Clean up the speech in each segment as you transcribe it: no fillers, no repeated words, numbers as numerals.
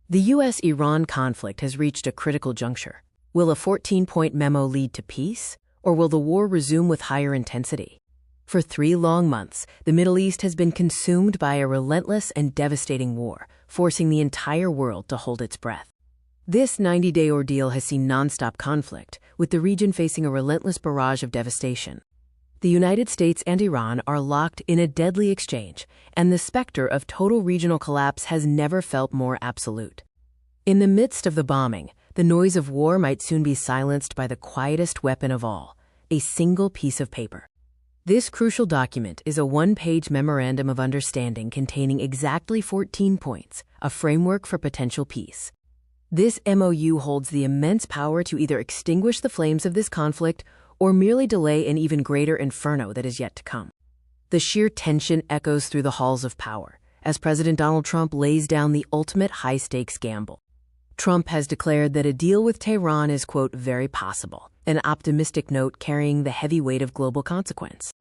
The U.S.-Iran conflict has reached a critical juncture. Will a 14-point memo lead to peace, or will the war resume with higher intensity? For 3 long months, the Middle East has been consumed by a relentless and devastating war, forcing the entire world to hold its breath. This 90-day ordeal has seen nonstop conflict, with the region facing a relentless barrage of devastation. The United States and Iran are locked in a deadly exchange, and the specter of total regional collapse has never felt more absolute. In the midst of the bombing, the noise of war might soon be silenced by the quietest weapon of all, a single piece of paper. This crucial document is a 1-page memorandum of understanding containing exactly 14 points, a framework for potential peace. This MOU holds the immense power to either extinguish the flames of this conflict or merely delay an even greater inferno that is yet to come. The sheer tension echoes through the halls of power as President Donald Trump lays down the ultimate high-stakes gamble. Trump has declared that a deal with Tehran is, quote, very possible, an optimistic note carrying the heavy weight of global consequence.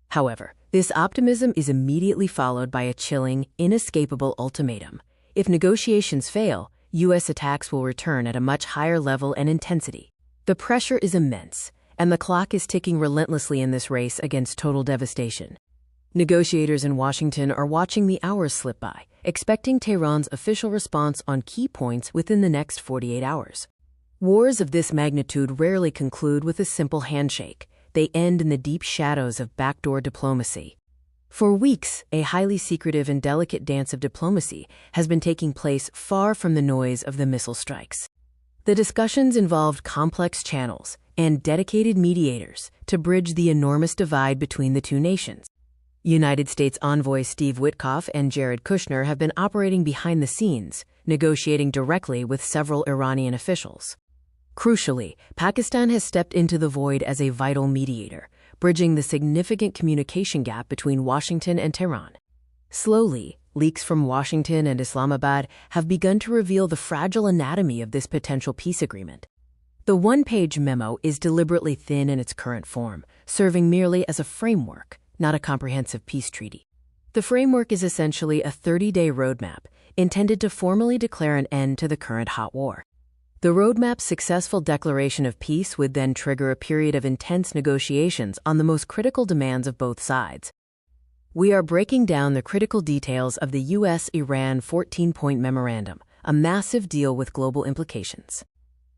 However, this optimism is immediately followed by a chilling, inescapable ultimatum. If negotiations fail, U.S. attacks will return at a much higher level and intensity. The pressure is immense, and the clock is ticking relentlessly in this race against total devastation. Negotiators in Washington are watching the hours slip by, expecting Tehran's official response on key points within the next 48 hours. Wars of this magnitude rarely conclude with a simple handshake. They end in the deep shadows of backdoor diplomacy. For weeks, a highly secretive and delicate dance of diplomacy has been taking place far from the noise of the missile strikes. The discussions involved complex channels and dedicated mediators to bridge the enormous divide between the two nations. United States envoys Steve Witkoff and Jared Kushner have been operating behind the scenes, negotiating directly with several Iranian officials. Crucially, Pakistan has stepped into the void as a vital mediator, bridging the significant communication gap between Washington and Tehran. Slowly, leaks from Washington and Islamabad have begun to reveal the fragile anatomy of this potential peace agreement. The 1-page memo is deliberately thin in its current form, serving merely as a framework, not a comprehensive peace treaty. The framework is essentially a 30-day roadmap intended to formally declare an end to the current hot war. The roadmap's successful declaration of peace would then trigger a period of intense negotiations on the most critical demands of both sides. We are breaking down the critical details of the U.S.-Iran 14-point memorandum, a massive deal with global implications.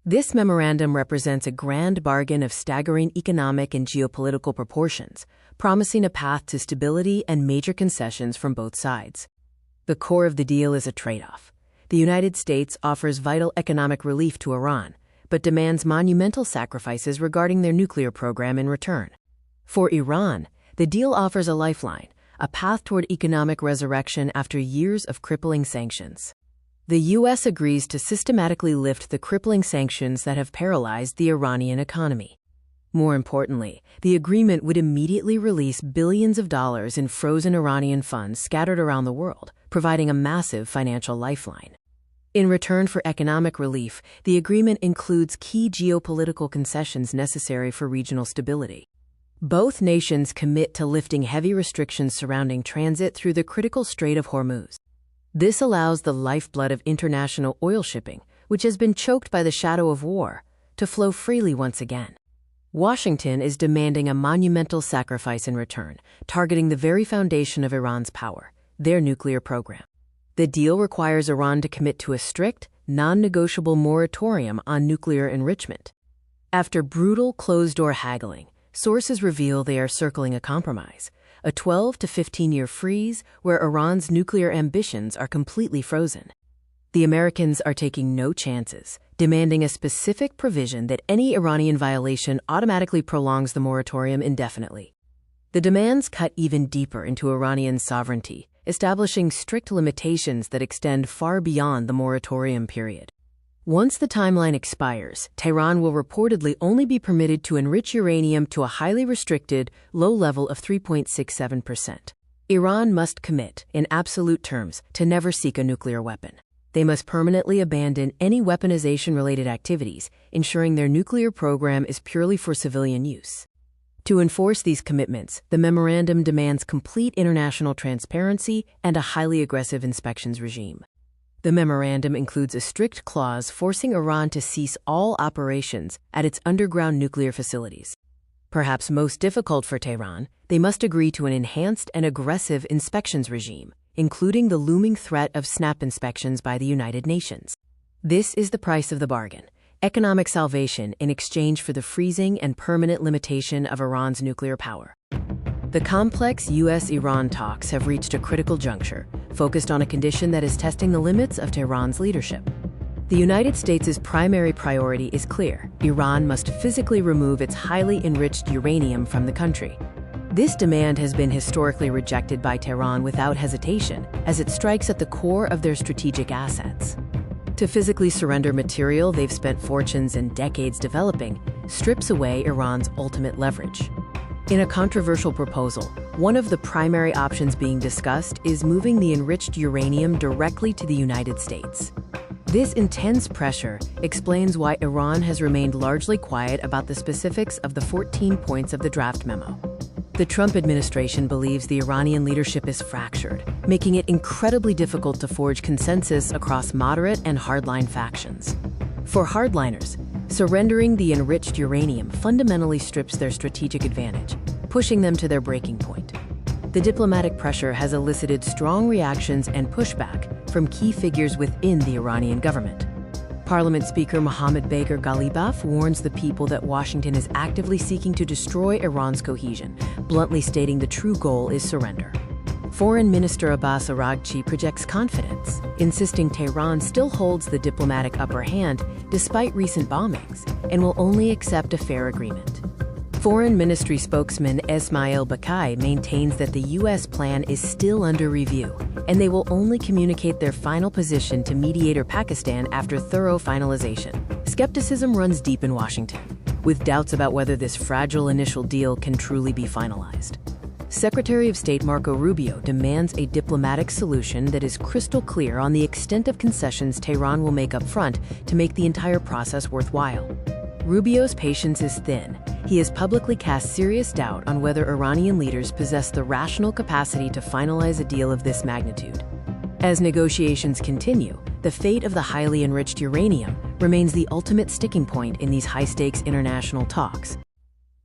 This memorandum represents a grand bargain of staggering economic and geopolitical proportions, promising a path to stability and major concessions from both sides. The core of the deal is a trade-off. The United States offers vital economic relief to Iran, but demands monumental sacrifices regarding their nuclear program in return. For Iran, the deal offers a lifeline, a path toward economic resurrection after years of crippling sanctions. The U.S. agrees to systematically lift the crippling sanctions that have paralyzed the Iranian economy. More importantly, the agreement would immediately release billions of dollars in frozen Iranian funds scattered around the world, providing a massive financial lifeline. In return for economic relief, the agreement includes key geopolitical concessions necessary for regional stability. Both nations commit to lifting heavy restrictions surrounding transit through the critical Strait of Hormuz. This allows the lifeblood of international oil shipping, which has been choked by the shadow of war, to flow freely once again. Washington is demanding a monumental sacrifice in return, targeting the very foundation of Iran's power, their nuclear program. The deal requires Iran to commit to a strict, non-negotiable moratorium on nuclear enrichment. After brutal closed-door haggling, sources reveal they are circling a compromise, a 12 to 15-year freeze where Iran's nuclear ambitions are completely frozen. The Americans are taking no chances, demanding a specific provision that any Iranian violation automatically prolongs the moratorium indefinitely. The demands cut even deeper into Iranian sovereignty, establishing strict limitations that extend far beyond the moratorium period. Once the timeline expires, Tehran will reportedly only be permitted to enrich uranium to a highly restricted, low level of 3.67%. Iran must commit, in absolute terms, to never seek a nuclear weapon. They must permanently abandon any weaponization-related activities, ensuring their nuclear program is purely for civilian use. To enforce these commitments, the memorandum demands complete international transparency and a highly aggressive inspections regime. The memorandum includes a strict clause forcing Iran to cease all operations at its underground nuclear facilities. Perhaps most difficult for Tehran, they must agree to an enhanced and aggressive inspections regime, including the looming threat of snap inspections by the United Nations. This is the price of the bargain: economic salvation in exchange for the freezing and permanent limitation of Iran's nuclear power. The complex U.S.-Iran talks have reached a critical juncture, focused on a condition that is testing the limits of Tehran's leadership. The United States' primary priority is clear: Iran must physically remove its highly enriched uranium from the country. This demand has been historically rejected by Tehran without hesitation, as it strikes at the core of their strategic assets. To physically surrender material they've spent fortunes and decades developing strips away Iran's ultimate leverage. In a controversial proposal, one of the primary options being discussed is moving the enriched uranium directly to the United States. This intense pressure explains why Iran has remained largely quiet about the specifics of the 14 points of the draft memo. The Trump administration believes the Iranian leadership is fractured, making it incredibly difficult to forge consensus across moderate and hardline factions. For hardliners, surrendering the enriched uranium fundamentally strips their strategic advantage, pushing them to their breaking point. The diplomatic pressure has elicited strong reactions and pushback from key figures within the Iranian government. Parliament Speaker Mohammad Bagher Ghalibaf warns the people that Washington is actively seeking to destroy Iran's cohesion, bluntly stating the true goal is surrender. Foreign Minister Abbas Araghchi projects confidence, insisting Tehran still holds the diplomatic upper hand despite recent bombings and will only accept a fair agreement. Foreign Ministry spokesman Esmail Bakai maintains that the U.S. plan is still under review, and they will only communicate their final position to mediator Pakistan after thorough finalization. Skepticism runs deep in Washington, with doubts about whether this fragile initial deal can truly be finalized. Secretary of State Marco Rubio demands a diplomatic solution that is crystal clear on the extent of concessions Tehran will make up front to make the entire process worthwhile. Rubio's patience is thin. He has publicly cast serious doubt on whether Iranian leaders possess the rational capacity to finalize a deal of this magnitude. As negotiations continue, the fate of the highly enriched uranium remains the ultimate sticking point in these high-stakes international talks.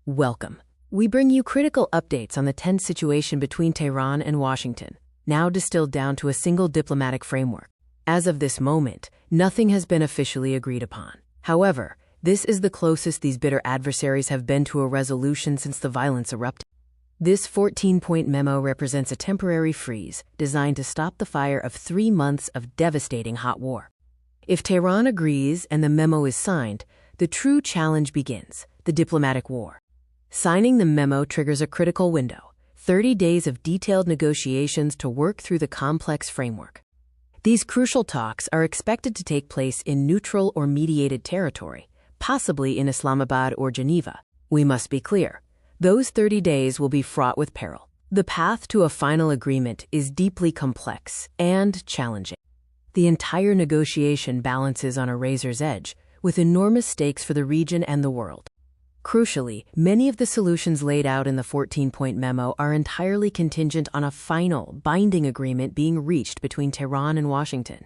Welcome. We bring you critical updates on the tense situation between Tehran and Washington, now distilled down to a single diplomatic framework. As of this moment, nothing has been officially agreed upon. However, this is the closest these bitter adversaries have been to a resolution since the violence erupted. This 14-point memo represents a temporary freeze designed to stop the fire of 3 months of devastating hot war. If Tehran agrees and the memo is signed, the true challenge begins: the diplomatic war. Signing the memo triggers a critical window: 30 days of detailed negotiations to work through the complex framework. These crucial talks are expected to take place in neutral or mediated territory, possibly in Islamabad or Geneva. We must be clear: those 30 days will be fraught with peril. The path to a final agreement is deeply complex and challenging. The entire negotiation balances on a razor's edge, with enormous stakes for the region and the world. Crucially, many of the solutions laid out in the 14-point memo are entirely contingent on a final, binding agreement being reached between Tehran and Washington.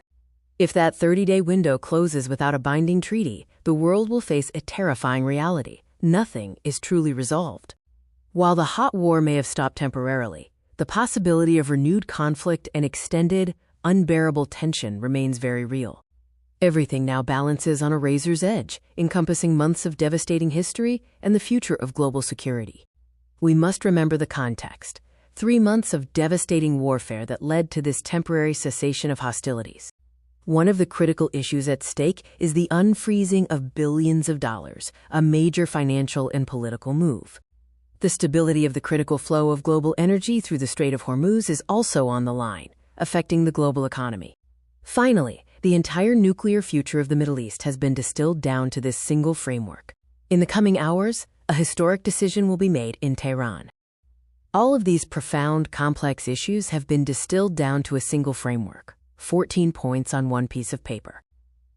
If that 30-day window closes without a binding treaty, the world will face a terrifying reality: nothing is truly resolved. While the hot war may have stopped temporarily, the possibility of renewed conflict and extended, unbearable tension remains very real. Everything now balances on a razor's edge, encompassing months of devastating history and the future of global security. We must remember the context: 3 months of devastating warfare that led to this temporary cessation of hostilities. One of the critical issues at stake is the unfreezing of billions of dollars, a major financial and political move. The stability of the critical flow of global energy through the Strait of Hormuz is also on the line, affecting the global economy. Finally, the entire nuclear future of the Middle East has been distilled down to this single framework. In the coming hours, a historic decision will be made in Tehran. All of these profound, complex issues have been distilled down to a single framework: 14 points on one piece of paper.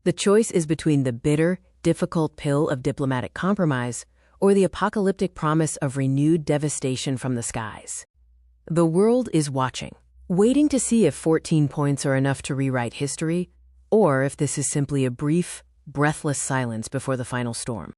The choice is between the bitter, difficult pill of diplomatic compromise or the apocalyptic promise of renewed devastation from the skies. The world is watching, waiting to see if 14 points are enough to rewrite history or if this is simply a brief, breathless silence before the final storm.